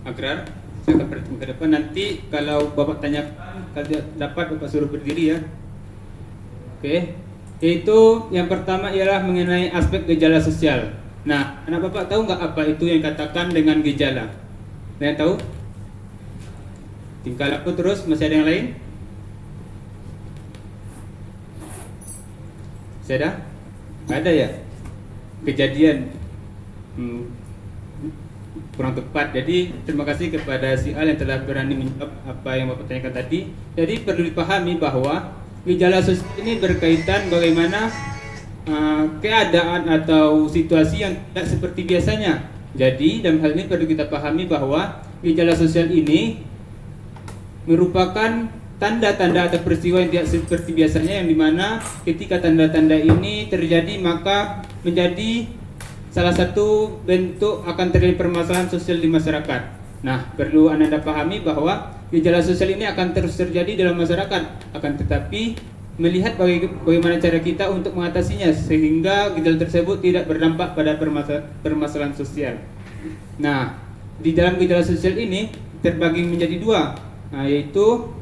agrar. Saya akan perhatikan ke depan. Nanti kalau Bapak tanya, kalau tidak dapat Bapak suruh berdiri ya. Oke. Yaitu yang pertama ialah mengenai aspek gejala sosial. Nah, anak Bapak tahu nggak apa itu yang dikatakan dengan gejala? Ada yang tahu? Tingkah laku terus, masih ada yang lain? Masih ada? Nggak ada ya? Kejadian kurang tepat. Jadi terima kasih kepada si Al yang telah berani menjawab apa yang Bapak tanyakan tadi. Jadi perlu dipahami bahwa gejala sosial ini berkaitan bagaimana keadaan atau situasi yang tidak seperti biasanya. Jadi dalam hal ini perlu kita pahami bahwa gejala sosial ini merupakan tanda-tanda atau peristiwa yang tidak seperti biasanya, yang dimana ketika tanda-tanda ini terjadi maka menjadi salah satu bentuk akan terjadi permasalahan sosial di masyarakat. Nah, perlu Anda pahami bahwa gejala sosial ini akan terus terjadi dalam masyarakat, akan tetapi melihat bagaimana cara kita untuk mengatasinya sehingga gejala tersebut tidak berdampak pada permasalahan sosial. Nah, di dalam gejala sosial ini terbagi menjadi dua, yaitu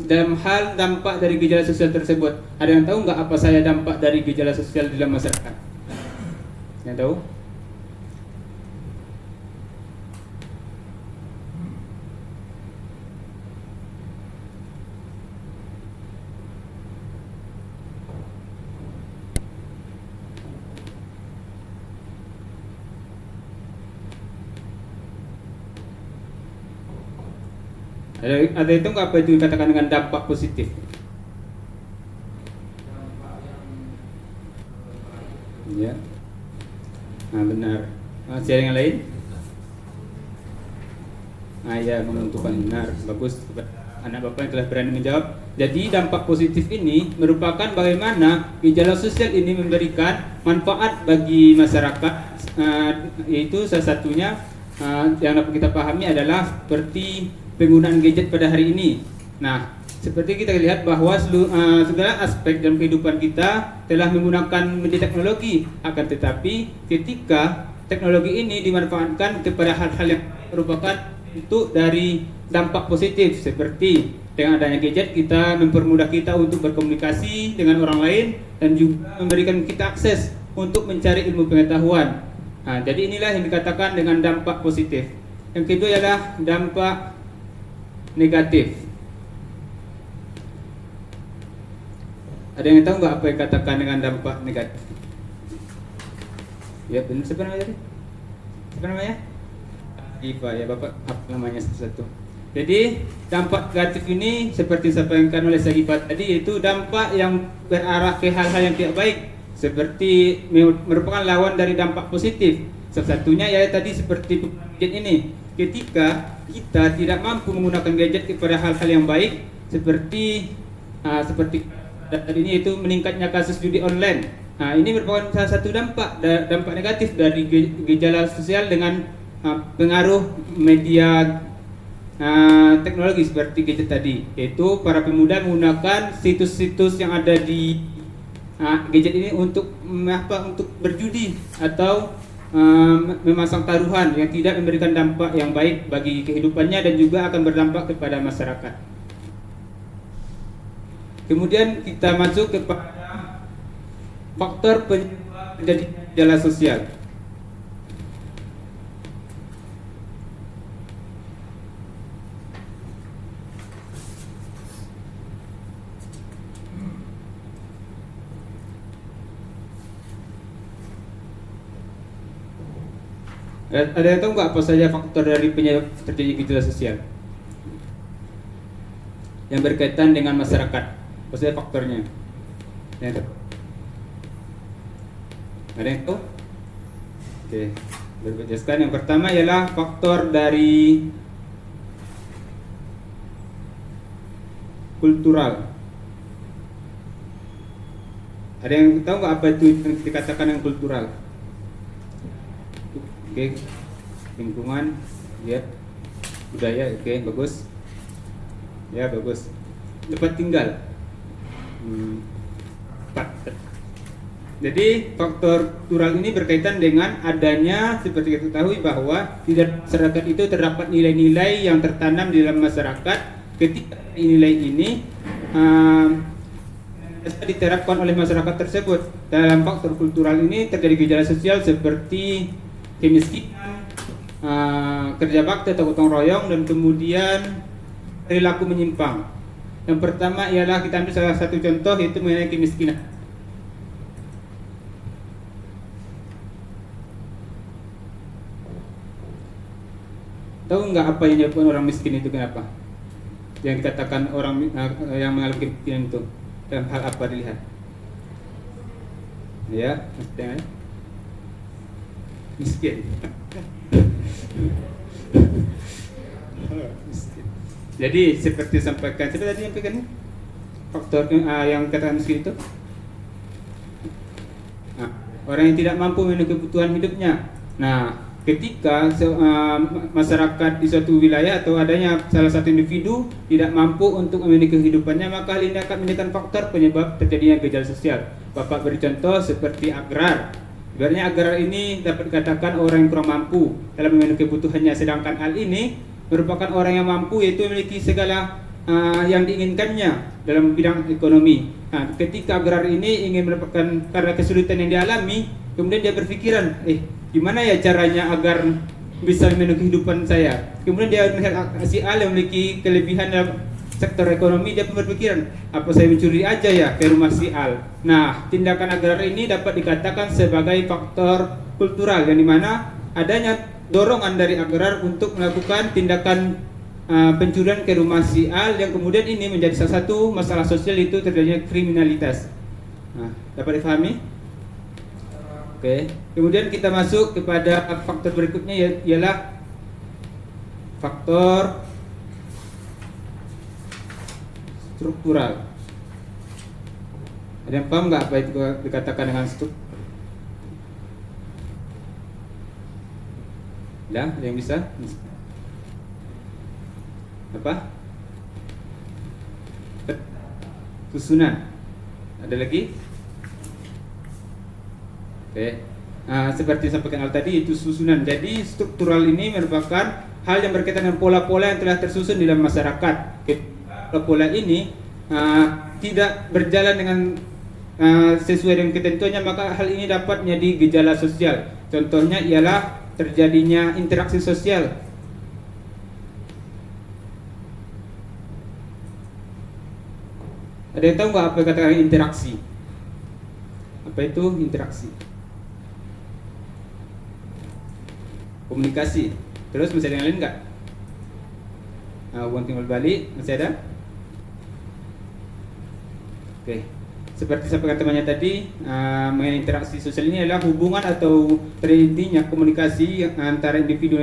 dalam hal dampak dari gejala sosial tersebut. Ada yang tahu nggak apa saja dampak dari gejala sosial di dalam masyarakat? Yang tahu? Ada itu nggak apa itu dikatakan dengan dampak positif? Ya, nah benar. Masih ada yang lain? Ya, menentukan benar, bagus. Anak Bapak yang telah berani menjawab. Jadi dampak positif ini merupakan bagaimana gejala sosial ini memberikan manfaat bagi masyarakat, yaitu salah satunya yang dapat kita pahami adalah seperti penggunaan gadget pada hari ini. Nah, seperti kita lihat bahwa segala aspek dalam kehidupan kita telah menggunakan media teknologi. Akan tetapi ketika teknologi ini dimanfaatkan kepada hal-hal yang merupakan bentuk dari dampak positif, seperti dengan adanya gadget kita mempermudah kita untuk berkomunikasi dengan orang lain dan juga memberikan kita akses untuk mencari ilmu pengetahuan. Nah, jadi inilah yang dikatakan dengan dampak positif. Yang kedua adalah dampak negatif. Ada yang tahu nggak apa yang katakan dengan dampak negatif? Ya, benar. Siapa namanya tadi? Siapa namanya? Iva, ya Bapak apa namanya satu-satu. Jadi dampak negatif ini seperti disampaikan oleh Sagipat tadi, yaitu dampak yang berarah ke hal-hal yang tidak baik, seperti merupakan lawan dari dampak positif. Salah satunya ya tadi seperti gadget ini. Ketika kita tidak mampu menggunakan gadget kepada hal-hal yang baik, seperti tadi ini, itu meningkatnya kasus judi online. Nah, ini merupakan salah satu dampak negatif dari gejala sosial dengan pengaruh media teknologi seperti gadget tadi, yaitu para pemuda menggunakan situs-situs yang ada di gadget ini untuk berjudi atau memasang taruhan yang tidak memberikan dampak yang baik bagi kehidupannya dan juga akan berdampak kepada masyarakat. Kemudian kita masuk kepada faktor penyebab terjadinya gejala sosial. Ada yang tahu nggak apa saja faktor dari penyebab terjadi gejala sosial yang berkaitan dengan masyarakat? Apa saja faktornya? Ada yang tahu? Oke, berjelaskan. Yang pertama ialah faktor dari kultural. Ada yang tahu nggak apa itu yang dikatakan yang kultural? Oke, lingkungan, lihat budaya, oke, bagus. Ya, bagus. Tempat tinggal. Jadi faktor kultural ini berkaitan dengan adanya, seperti kita ketahui bahwa di dalam masyarakat itu terdapat nilai-nilai yang tertanam di dalam masyarakat. Ketika nilai ini diterapkan oleh masyarakat tersebut, dalam faktor kultural ini terjadi gejala sosial seperti kemiskinan, kerja bakti atau gotong royong, dan kemudian perilaku menyimpang. Yang pertama ialah kita ambil salah satu contoh, yaitu mengenai kemiskinan. Tahu nggak apa yang menyebabkan orang miskin itu kenapa? Yang dikatakan orang yang mengalami kemiskinan itu dalam hal apa dilihat? Ya, miskin. Jadi seperti sampaikan, saya tadi sampaikan faktor yang katakan miskin itu, orang yang tidak mampu memenuhi kebutuhan hidupnya. Nah, ketika masyarakat di suatu wilayah atau adanya salah satu individu tidak mampu untuk memenuhi kehidupannya, maka hal ini akan menjadi faktor penyebab terjadinya gejala sosial. Bapak beri contoh seperti agrar. Sebenarnya agrar ini dapat dikatakan orang yang kurang mampu dalam memenuhi kebutuhannya, sedangkan hal ini merupakan orang yang mampu, yaitu memiliki segala yang diinginkannya dalam bidang ekonomi. Nah, ketika agrar ini ingin mendapatkan karena kesulitan yang dialami, kemudian dia berpikiran, gimana ya caranya agar bisa memenuhi kehidupan saya. Kemudian dia melihat si A yang memiliki kelebihan dalam sektor ekonomi, dia pun berpikiran, apa saya mencuri aja ya ke rumah si A. Nah, tindakan agrar ini dapat dikatakan sebagai faktor kultural, yang dimana adanya dorongan dari agrar untuk melakukan tindakan pencurian ke rumah si A, yang kemudian ini menjadi salah satu masalah sosial, itu terjadinya kriminalitas. Nah, dapat dipahami? Oke. Kemudian kita masuk kepada faktor berikutnya, ialah faktor struktural. Ada yang paham nggak apa itu dikatakan dengan struktural? Ada yang bisa? Apa? Susunan. Ada lagi? Oke. Seperti sampaikan tadi, itu susunan. Jadi struktural ini merupakan hal yang berkaitan dengan pola-pola yang telah tersusun di dalam masyarakat. Pola-pola ini tidak berjalan dengan sesuai dengan ketentuannya, maka hal ini dapat menjadi gejala sosial. Contohnya ialah terjadinya interaksi sosial. Ada yang tahu nggak apa yang katakan interaksi? Apa itu interaksi? Komunikasi. Terus masih ada yang lain nggak? Hubungan timbal balik masih ada? Oke. Seperti sampaikan temannya tadi, mengenai interaksi sosial ini adalah hubungan atau terjadinya komunikasi antara individu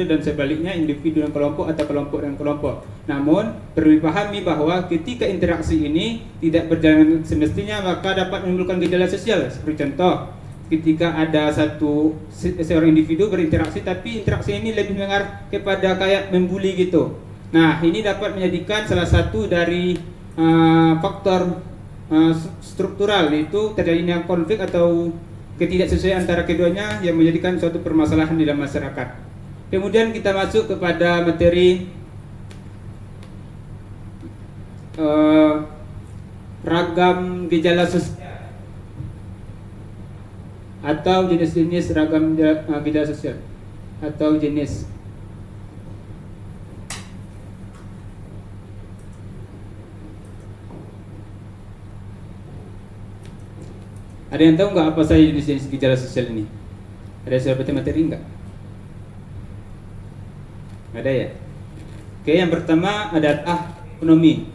dan sebaliknya, individu dan kelompok atau kelompok dan kelompok. Namun perlu dipahami bahwa ketika interaksi ini tidak berjalan semestinya, maka dapat menimbulkan gejala sosial. Seperti contoh, ketika ada seorang individu berinteraksi, tapi interaksi ini lebih mengarah kepada kayak membuli gitu. Nah, ini dapat menjadikan salah satu dari faktor struktural, itu terjadinya konflik atau ketidaksesuaian antara keduanya yang menjadikan suatu permasalahan di dalam masyarakat. Kemudian kita masuk kepada materi ragam gejala sosial atau jenis-jenis ragam gejala sosial atau jenis. Ada yang tahu nggak apa saja jenis-jenis gejala sosial ini? Ada yang sudah materi nggak? Ada ya? Oke, yang pertama adalah ekonomi.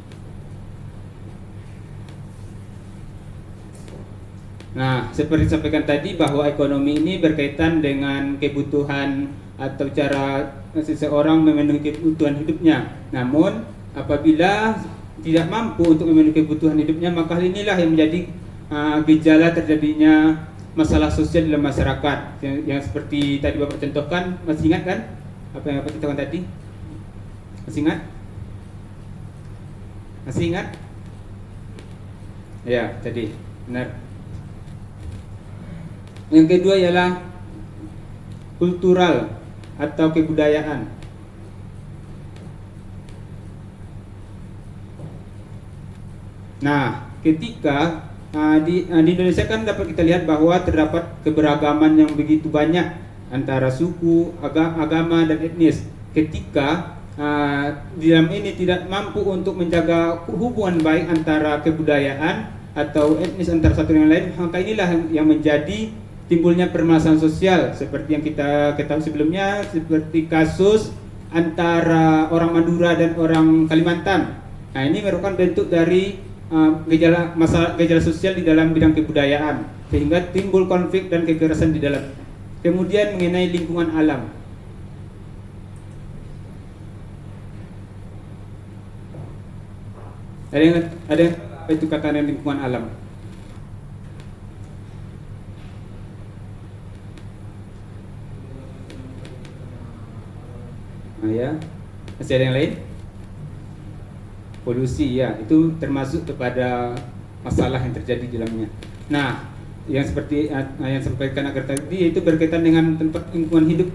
Nah, seperti disampaikan tadi bahwa ekonomi ini berkaitan dengan kebutuhan atau cara seseorang memenuhi kebutuhan hidupnya. Namun, apabila tidak mampu untuk memenuhi kebutuhan hidupnya, maka hal inilah yang menjadi gejala terjadinya masalah sosial dalam masyarakat. Yang seperti tadi Bapak contohkan, masih ingat kan? Apa yang Bapak contohkan tadi? Masih ingat? Masih ingat? Ya, tadi benar. Yang kedua ialah kultural atau kebudayaan. Nah, ketika di Indonesia kan dapat kita lihat bahwa terdapat keberagaman yang begitu banyak antara suku, agama dan etnis. Ketika di dalam ini tidak mampu untuk menjaga hubungan baik antara kebudayaan atau etnis antara satu dengan lain, maka inilah yang menjadi timbulnya permasalahan sosial seperti yang kita ketahui sebelumnya, seperti kasus antara orang Madura dan orang Kalimantan. Nah, ini merupakan bentuk dari gejala sosial di dalam bidang kebudayaan, sehingga timbul konflik dan kekerasan di dalam. Kemudian mengenai lingkungan alam. Ada yang apa itu katakan lingkungan alam? Nah, ya. Masih ada yang lain? Polusi, ya, itu termasuk kepada masalah yang terjadi di dalamnya. Nah, yang seperti yang sampaikan agar tadi itu berkaitan dengan tempat lingkungan hidup,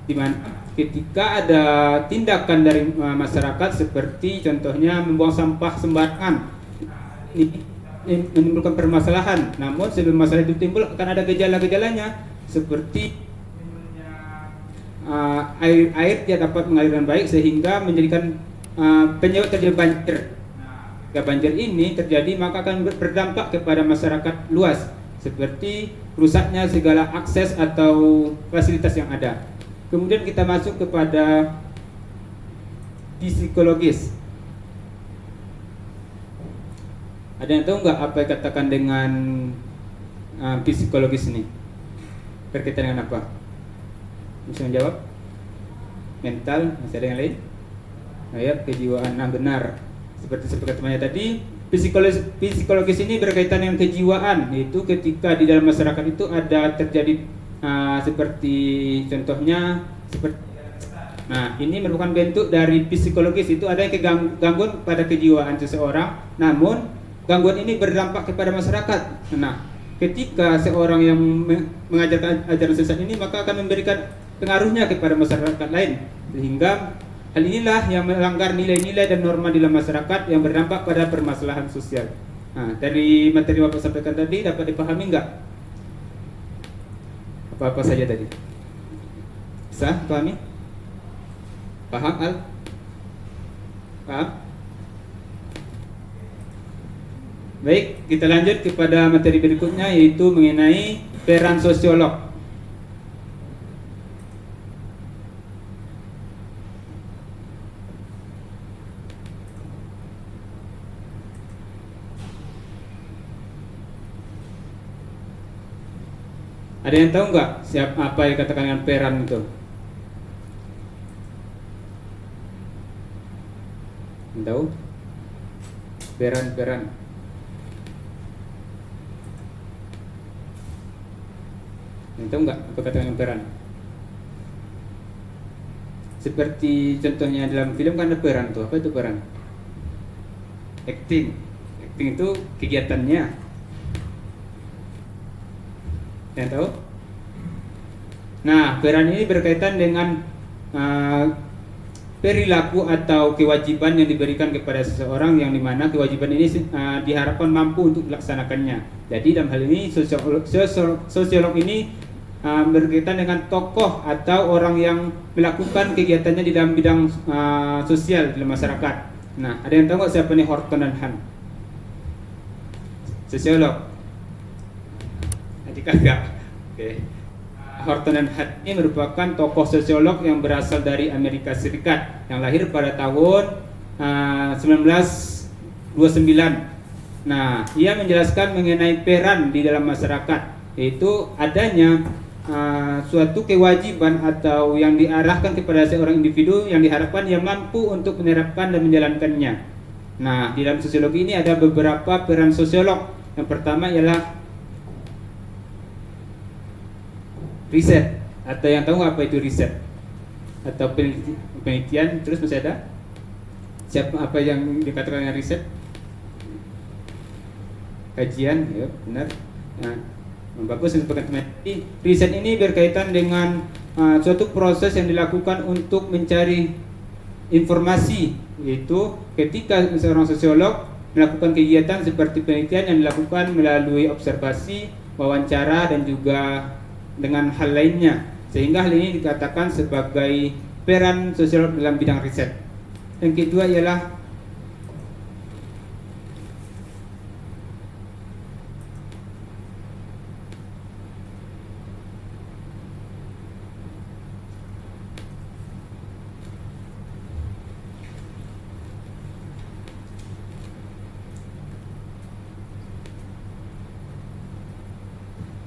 di mana ketika ada tindakan dari masyarakat seperti contohnya membuang sampah sembarangan, ini menimbulkan permasalahan. Namun sebelum masalah itu timbul akan ada gejala-gejalanya seperti air tidak dapat mengalir dengan baik sehingga menjadikan penyebab terjadi banjir. Jika banjir ini terjadi maka akan berdampak kepada masyarakat luas seperti rusaknya segala akses atau fasilitas yang ada. Kemudian kita masuk kepada psikologis. Ada yang tahu nggak apa yang katakan dengan psikologis ini? Berkaitan dengan apa? Bisa menjawab? Mental, masih ada yang lain? Ya, kejiwaan. Nah, benar. Seperti temannya tadi, psikologis ini berkaitan dengan kejiwaan, yaitu ketika di dalam masyarakat itu ada terjadi seperti contohnya seperti. Nah, ini merupakan bentuk dari psikologis, itu ada yang gangguan pada kejiwaan seseorang, namun gangguan ini berdampak kepada masyarakat. Nah, ketika seorang yang mengajarkan ajaran sesat ini maka akan memberikan pengaruhnya kepada masyarakat lain, sehingga hal inilah yang melanggar nilai-nilai dan norma di dalam masyarakat yang berdampak pada permasalahan sosial. Nah, dari materi Bapak sampaikan tadi dapat dipahami enggak? Apa-apa saja tadi? Bisa pahami? Paham, Al? Paham? Baik, kita lanjut kepada materi berikutnya, yaitu mengenai peran sosiolog. Ada yang tahu nggak apa yang katakan dengan peran itu? Yang tahu? Peran. Yang tahu nggak apa katakan dengan peran? Seperti contohnya dalam film kan ada peran tuh. Apa itu peran? Acting itu kegiatannya. Yang tahu? Nah, peran ini berkaitan dengan perilaku atau kewajiban yang diberikan kepada seseorang, yang dimana kewajiban ini diharapkan mampu untuk dilaksanakannya. Jadi dalam hal ini sosiolog ini berkaitan dengan tokoh atau orang yang melakukan kegiatannya di dalam bidang sosial di masyarakat. Nah, ada yang tahu nggak siapa nih Horton dan Han? Sosiolog. Kagak. Oke. Horton dan Hutt ini merupakan tokoh sosiolog yang berasal dari Amerika Serikat yang lahir pada tahun 1929. Nah, ia menjelaskan mengenai peran di dalam masyarakat, yaitu adanya suatu kewajiban atau yang diarahkan kepada seorang individu yang diharapkan ia mampu untuk menerapkan dan menjalankannya. Nah, di dalam sosiologi ini ada beberapa peran sosiolog. Yang pertama ialah riset, atau yang tahu apa itu riset atau penelitian. Terus masih ada apa yang dikatakan dengan riset? Kajian, ya benar. Nah, Bagus untuk teman-teman. Riset ini berkaitan dengan suatu proses yang dilakukan untuk mencari informasi, yaitu ketika seorang sosiolog melakukan kegiatan seperti penelitian yang dilakukan melalui observasi, wawancara, dan juga dengan hal lainnya, sehingga hal ini dikatakan sebagai peran sosiolog dalam bidang riset. Yang kedua ialah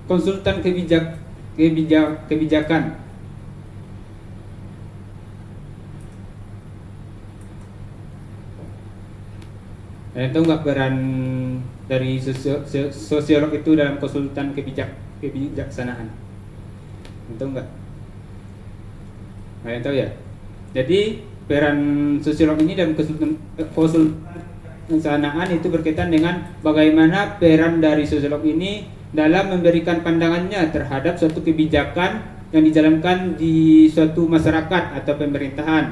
konsultan kebijakan. Tahu nggak peran dari sosiolog itu dalam konsultan kebijaksanaan? Tahu nggak? Kalian tahu ya? Jadi peran sosiolog ini dalam konsultan kebijaksanaan itu berkaitan dengan bagaimana peran dari sosiolog ini dalam memberikan pandangannya terhadap suatu kebijakan yang dijalankan di suatu masyarakat atau pemerintahan.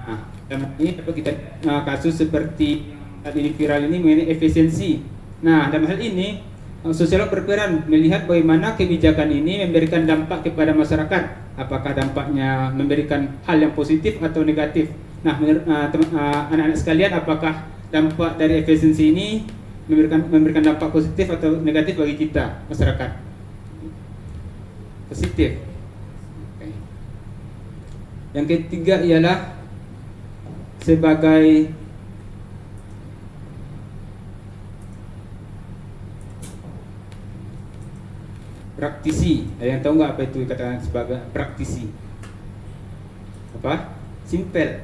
Nah, dalam ini dapat kita kasus seperti saat ini viral ini mengenai efisiensi. Nah, dalam hal ini sosiolog berperan melihat bagaimana kebijakan ini memberikan dampak kepada masyarakat. Apakah dampaknya memberikan hal yang positif atau negatif? Nah, menurut anak-anak sekalian, apakah dampak dari efisiensi ini memberikan dampak positif atau negatif bagi kita masyarakat? Positif. Okay. Yang ketiga ialah sebagai praktisi. Ada yang tahu nggak apa itu dikatakan sebagai praktisi? Apa? Simpel.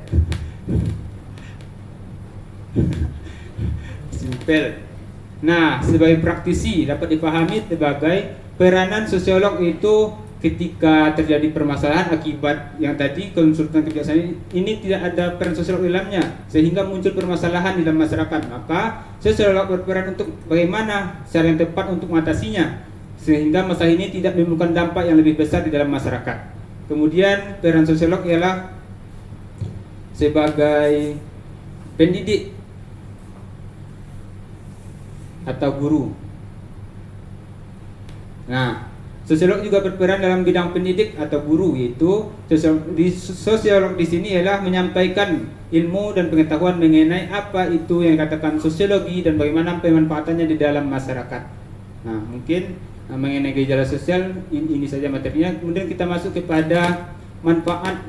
Simpel. Nah, sebagai praktisi dapat dipahami sebagai peranan sosiolog itu ketika terjadi permasalahan akibat yang tadi konsultan kebijaksanaan ini tidak ada peran sosiolog di dalamnya, sehingga muncul permasalahan di dalam masyarakat. Maka sosiolog berperan untuk bagaimana cara yang tepat untuk mengatasinya, sehingga masalah ini tidak menimbulkan dampak yang lebih besar di dalam masyarakat. Kemudian peran sosiolog ialah sebagai pendidik atau guru. Nah, sosiolog juga berperan dalam bidang pendidik atau guru, yaitu sosiolog di sini ialah menyampaikan ilmu dan pengetahuan mengenai apa itu yang dikatakan sosiologi dan bagaimana pemanfaatannya di dalam masyarakat. Nah, mungkin mengenai gejala sosial ini saja materinya. Kemudian kita masuk kepada manfaat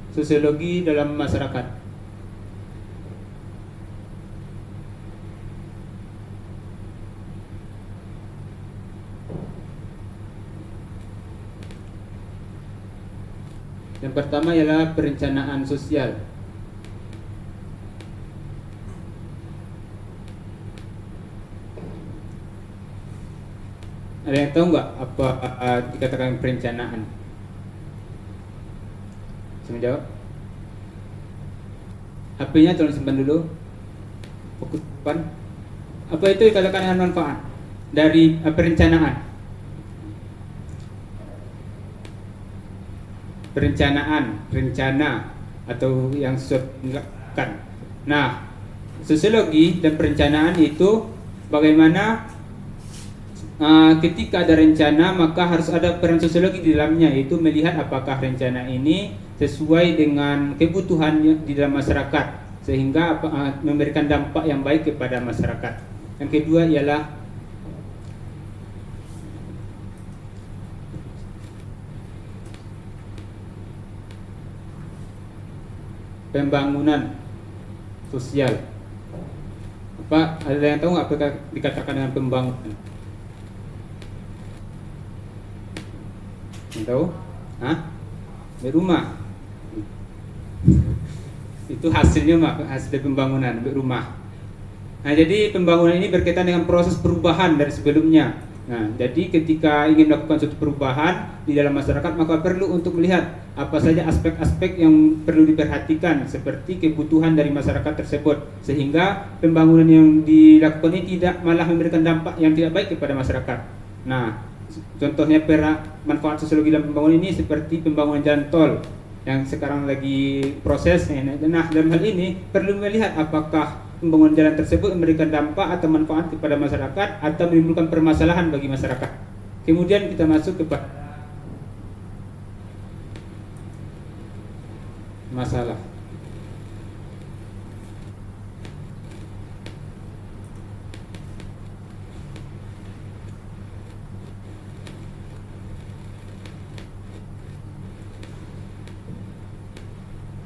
sosiologi dalam masyarakat. Yang pertama ialah perencanaan sosial. Ada yang tahu nggak apa dikatakan perencanaan? Saya jawab. HP-nya tolong simpan dulu. Fokus depan. Apa itu dikatakan dengan manfaat dari perencanaan? Rencana atau yang dilakukan. Nah, sosiologi dan perencanaan itu bagaimana ketika ada rencana maka harus ada peran sosiologi di dalamnya, yaitu melihat apakah rencana ini sesuai dengan kebutuhan di dalam masyarakat sehingga memberikan dampak yang baik kepada masyarakat. Yang kedua ialah pembangunan sosial. Ada yang tahu nggak apa dikatakan dengan pembangunan? Yang tahu? Rumah. Itu hasilnya hasil pembangunan rumah. Nah, jadi pembangunan ini berkaitan dengan proses perubahan dari sebelumnya, Nah, jadi ketika ingin melakukan suatu perubahan di dalam masyarakat, maka perlu untuk melihat apa saja aspek-aspek yang perlu diperhatikan seperti kebutuhan dari masyarakat tersebut, sehingga pembangunan yang dilakukan ini tidak malah memberikan dampak yang tidak baik kepada masyarakat. Nah, contohnya manfaat sosiologi dalam pembangunan ini seperti pembangunan jalan tol yang sekarang lagi proses. Nah, dalam hal ini perlu melihat apakah pembangunan jalan tersebut memberikan dampak atau manfaat kepada masyarakat atau menimbulkan permasalahan bagi masyarakat. Kemudian kita masuk ke masalah.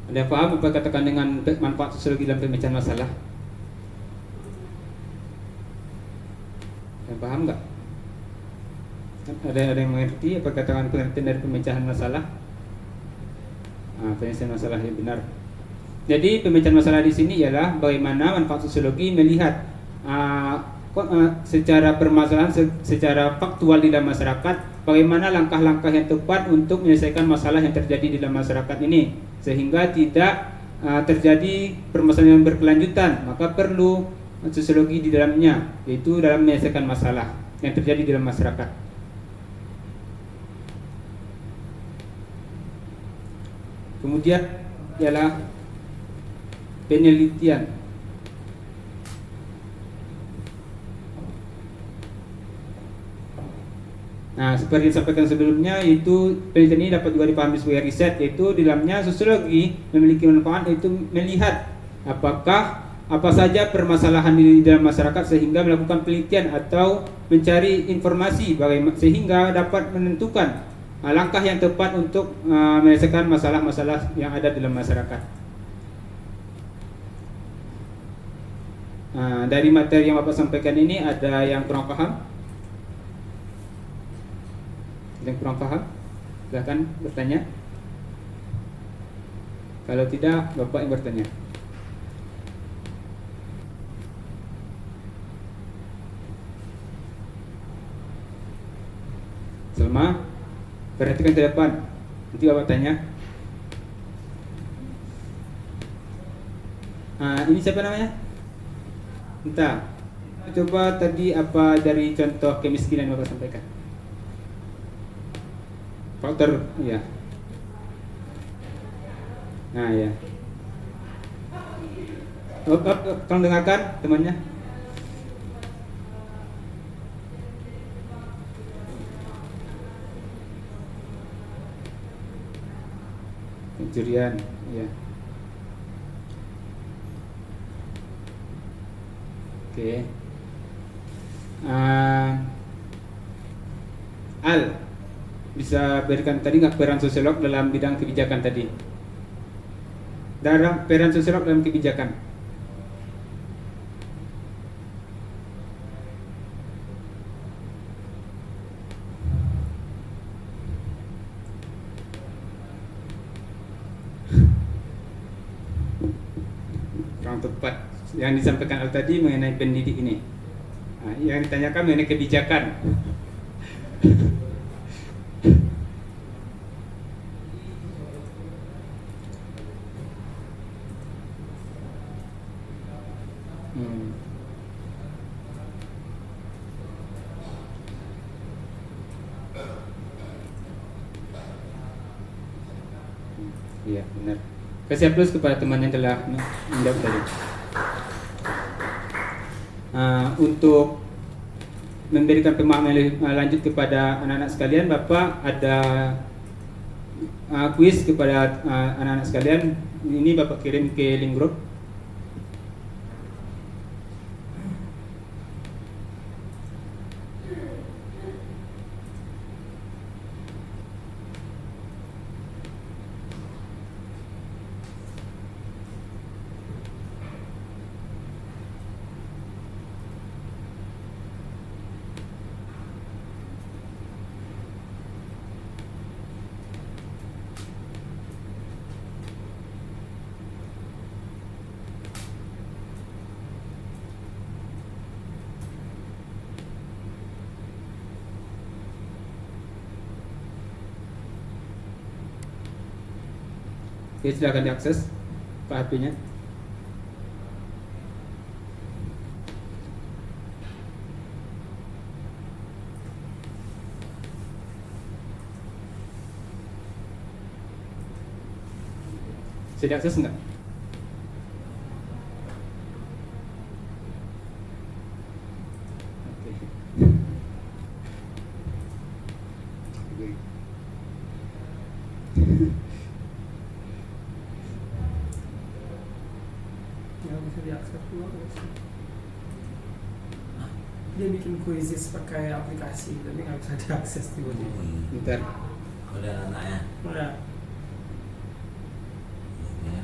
Ada yang paham apa katakan dengan manfaat sosiologi dalam pemecahan masalah? Yang paham nggak? Ada yang mengerti apa katakan pengertian dari pemecahan masalah? Penyelesaian masalah yang benar. Jadi pemecahan masalah di sini ialah bagaimana manfaat sosiologi melihat secara permasalahan, secara faktual di dalam masyarakat, bagaimana langkah-langkah yang tepat untuk menyelesaikan masalah yang terjadi di dalam masyarakat ini, sehingga tidak terjadi permasalahan yang berkelanjutan. Maka perlu sosiologi di dalamnya, yaitu dalam menyelesaikan masalah yang terjadi di dalam masyarakat. Kemudian ialah penelitian. Nah, seperti disampaikan sebelumnya, yaitu penelitian ini dapat juga dipahami sebagai riset, yaitu di dalamnya sosiologi memiliki manfaat, yaitu melihat apakah apa saja permasalahan di dalam masyarakat sehingga melakukan penelitian atau mencari informasi sehingga dapat menentukan langkah yang tepat untuk menyelesaikan masalah-masalah yang ada dalam masyarakat. Dari materi yang Bapak sampaikan ini, ada yang kurang paham? Yang kurang paham? Silakan bertanya. Kalau tidak, Bapak yang bertanya. Selma, perhatikan ke depan. Nanti Bapak tanya. Ini siapa namanya? Entah. Coba tadi apa dari contoh kemiskinan yang Bapak sampaikan? Faktor, ya. Nah, ya. Tolong dengarkan temannya. Pencurian, ya. Oke. Al, bisa berikan tadi nggak peran sosiolog dalam bidang kebijakan tadi? Dalam peran sosiolog dalam kebijakan. Kurang tepat. Yang disampaikan Al tadi mengenai pendidik ini. Yang ditanyakan mengenai kebijakan. Iya, benar. Kasih aplaus kepada teman yang telah menjawab tadi. Untuk memberikan pemahaman lanjut kepada anak-anak sekalian, Bapak ada kuis kepada anak-anak sekalian. Ini Bapak kirim ke link grup. Ya, silakan diakses ke HP-nya. Bisa diakses enggak? Ya bisa diakses juga. Dia bikin quizzes pakai aplikasi tapi nggak bisa diakses tiba-tiba. Bentar. Udah anaknya. Udah. Ya.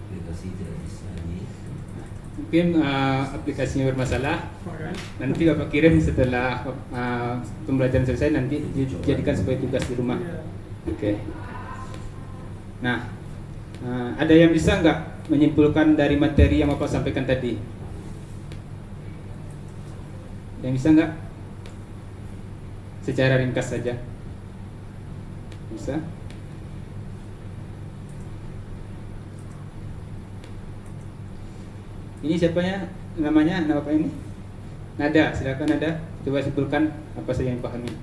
Aplikasi tidak bisa di. Mungkin aplikasinya bermasalah. Makan. Nanti Bapak kirim setelah pembelajaran selesai, nanti dijadikan sebagai tugas di rumah. Iya. Oke. Nah, ada yang bisa nggak menyimpulkan dari materi yang Bapak sampaikan tadi? Yang bisa nggak? Secara ringkas saja. Bisa? Ini siapanya? Namanya? Nama Bapak ini? Nada, silakan Nada. Coba simpulkan apa saja yang pahami.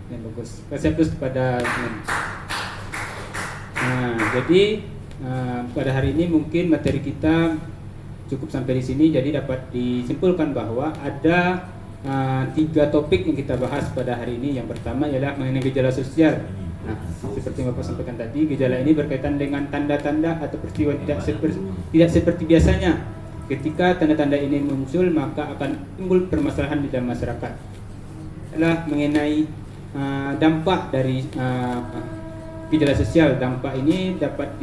Yang bagus. Kasih plus kepada teman. Nah, jadi pada hari ini mungkin materi kita cukup sampai di sini. Jadi dapat disimpulkan bahwa ada 3 topik yang kita bahas pada hari ini. Yang pertama ialah mengenai gejala sosial. Nah, seperti yang Bapak sampaikan tadi, gejala ini berkaitan dengan tanda-tanda atau peristiwa tidak seperti biasanya. Ketika tanda-tanda ini muncul, maka akan timbul permasalahan di dalam masyarakat. Adalah mengenai dampak dari gejala sosial. Dampak ini dapat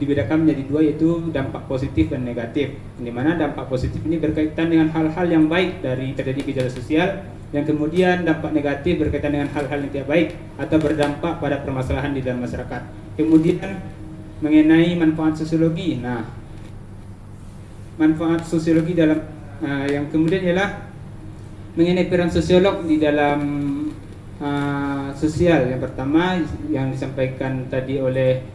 dibedakan menjadi 2, yaitu dampak positif dan negatif. Di mana dampak positif ini berkaitan dengan hal-hal yang baik dari terjadi gejala sosial, dan kemudian dampak negatif berkaitan dengan hal-hal yang tidak baik atau berdampak pada permasalahan di dalam masyarakat. Kemudian mengenai manfaat sosiologi. Nah, manfaat sosiologi dalam yang kemudian ialah mengenai peran sosiolog di dalam sosial. Yang pertama yang disampaikan tadi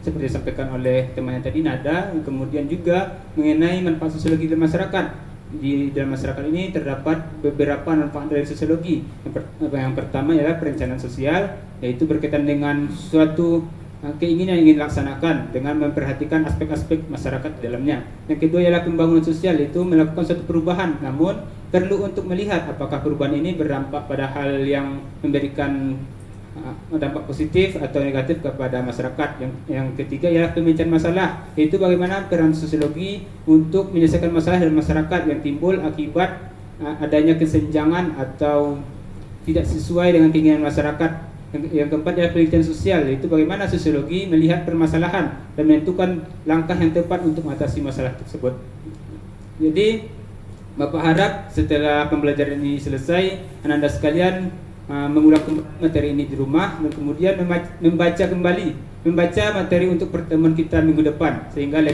seperti disampaikan oleh temannya tadi Nada, kemudian juga mengenai manfaat sosiologi dalam masyarakat. Di dalam masyarakat ini terdapat beberapa manfaat dari sosiologi. Yang pertama ialah perencanaan sosial, yaitu berkaitan dengan suatu keinginan yang ingin dilaksanakan dengan memperhatikan aspek-aspek masyarakat di dalamnya. Yang kedua ialah pembangunan sosial, yaitu melakukan suatu perubahan, namun perlu untuk melihat apakah perubahan ini berdampak pada hal yang memberikan dampak positif atau negatif kepada masyarakat. Yang ketiga ialah pemecahan masalah, yaitu bagaimana peran sosiologi untuk menyelesaikan masalah dalam masyarakat yang timbul akibat adanya kesenjangan atau tidak sesuai dengan keinginan masyarakat. Yang keempat adalah penelitian sosial, yaitu bagaimana sosiologi melihat permasalahan dan menentukan langkah yang tepat untuk mengatasi masalah tersebut. Jadi Bapak harap setelah pembelajaran ini selesai, Anda sekalian mengulang materi ini di rumah dan kemudian membaca materi untuk pertemuan kita minggu depan, sehingga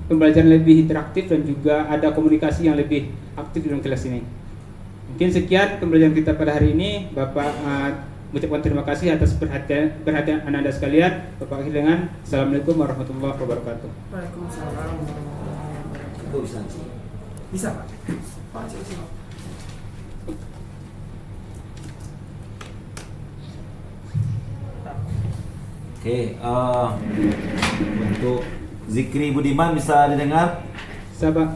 pembelajaran lebih interaktif dan juga ada komunikasi yang lebih aktif dalam kelas ini. Mungkin sekian pembelajaran kita pada hari ini. Bapak mengucapkan terima kasih atas perhatian Anda sekalian. Bapak akhir dengan Assalamualaikum warahmatullahi wabarakatuh. Waalaikumsalam warahmatullahi wabarakatuh. Bisa sih. Bisa Pak? Pak, coba. Oke, untuk Zikri Budiman bisa didengar? Sabar.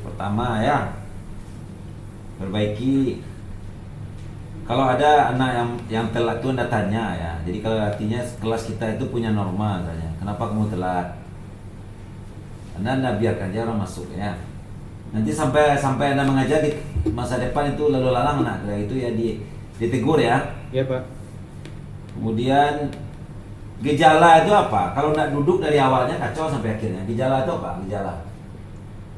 Pertama ya, perbaiki. Kalau ada anak yang telat tuh Anda tanya ya. Jadi kalau artinya kelas kita itu punya norma katanya. Kenapa kamu telat? Anda biarkan aja orang masuk ya. Nanti sampai Anda mengajar di masa depan itu lalu lalang anak itu ya ditegur ya. Ya Pak. Kemudian gejala itu apa? Kalau nak duduk dari awalnya kacau sampai akhirnya. Gejala itu apa? Gejala.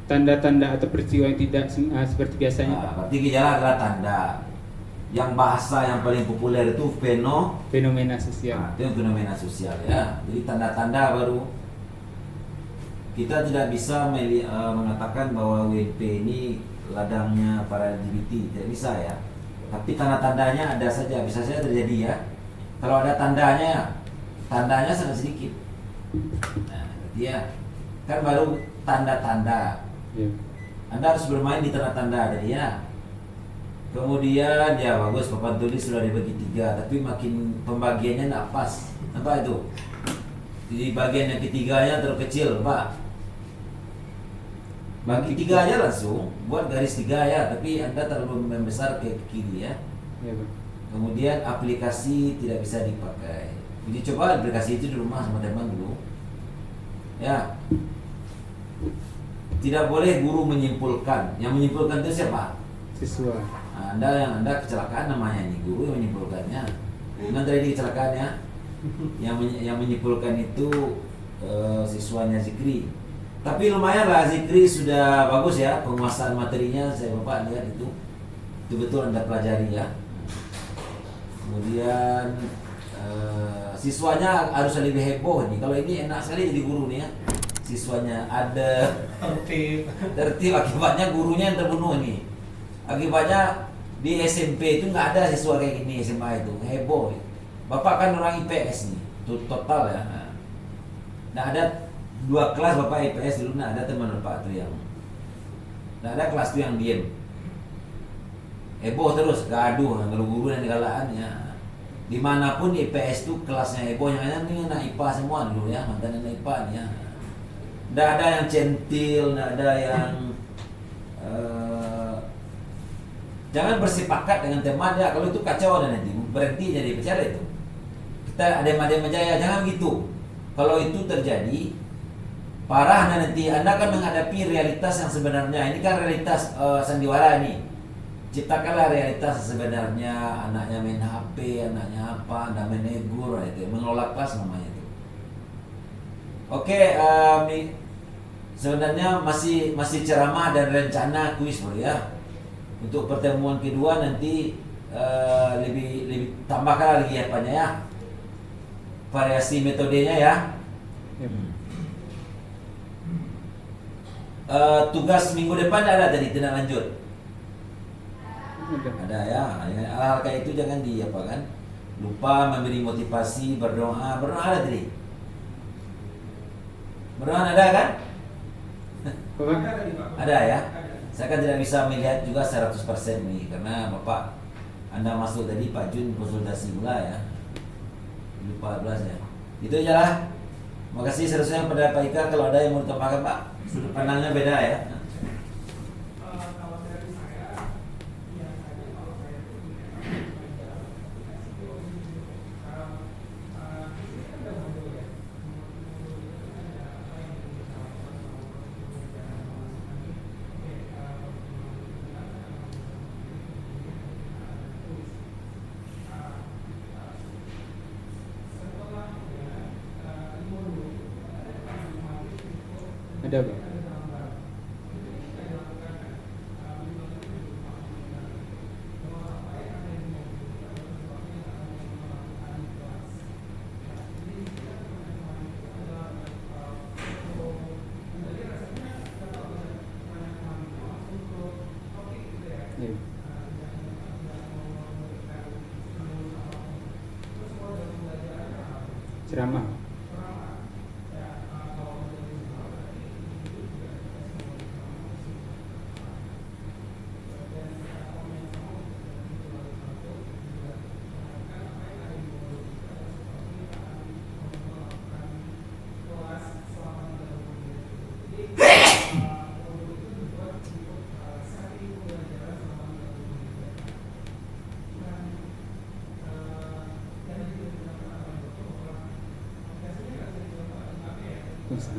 Tanda-tanda atau peristiwa yang tidak seperti biasanya Pak. Berarti gejala adalah tanda. Yang bahasa yang paling populer itu Fenomena sosial. itu yang fenomena sosial ya. Jadi tanda-tanda baru. Kita tidak bisa mengatakan bahwa WP ini ladangnya para LGBT, tidak bisa ya. Tapi tanda-tandanya ada saja, bisa saja terjadi ya. Kalau ada tandanya sangat sedikit. Nah, dia kan baru tanda-tanda. Ya. Anda harus bermain di tanda-tanda tadi ya. Kemudian ya bagus, papan tulis sudah dibagi 3, tapi makin pembagiannya tidak pas. Apa itu? Di bagian yang ketiganya terlalu kecil, Pak. Bagi 3 aja langsung, buat garis 3 ya, tapi Anda terlalu membesar ke kiri ya. Ya Pak. Kemudian aplikasi tidak bisa dipakai. Uji coba aplikasi itu di rumah sama teman dulu. Ya. Tidak boleh guru menyimpulkan. Yang menyimpulkan itu siapa? Siswa. Nah, Anda kecelakaan namanya ini, guru yang menyimpulkannya. Gimana tadi kecelakaannya? Yang menyimpulkan itu siswanya Zikri. Tapi lumayan lah, Zikri sudah bagus ya penguasaan materinya. Saya Bapak lihat itu betul Anda pelajari ya. Kemudian siswanya harus lebih heboh nih. Kalau ini enak sekali jadi guru nih ya. Siswanya ada tertib, akibatnya gurunya yang terbunuh nih. Akibatnya di SMP itu nggak ada siswa kayak gini, SMA itu heboh. Bapak kan orang IPS nih, total ya. Nah ada 2 kelas Bapak IPS dulu, nah ada teman Bapak tuh yang, nah ada kelas tuh yang diem, heboh terus, gaduh, guru-guru dan galaan ya. Dimanapun IPS tuh kelasnya heboh, yang ini anak IPA semua dulu ya, mantan anak IPA nih ya. Nggak ada yang centil, nggak ada yang jangan bersepakat dengan teman ya, kalau itu kacau dan nanti berhenti jadi bicara itu. Kita adem-adem aja ya, jangan gitu. Kalau itu terjadi parah nanti Anda akan menghadapi realitas yang sebenarnya. Ini kan realitas sandiwara nih. Ciptakanlah realitas sebenarnya, anaknya main HP, anaknya apa, Anda main negur, itu mengelola kelas namanya itu. Oke, sebenarnya masih ceramah dan rencana kuis bro ya. Untuk pertemuan kedua nanti lebih tambahkan lagi apanya ya, variasi metodenya ya. Tugas minggu depan ada tadi tindak lanjut. Ada ya, hal-hal kayak itu jangan apa kan, lupa memberi motivasi, berdoa ada tadi. Berdoa ada kan? Ada ya. Saya kan tidak bisa melihat juga 100% nih, karena Bapak Anda masuk tadi Pak Jun konsultasi pula ya, lupa 14 ya. Itu aja lah. Makasih seterusnya pada Pak Ika, kalau ada yang mau ditambahkan Pak, sudut pandangnya beda ya. Ada Pak. Ya. Ceramah. bisa.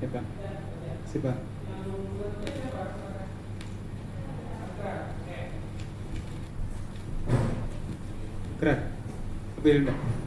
Ya Pak, siapa? Keras, ambil enggak?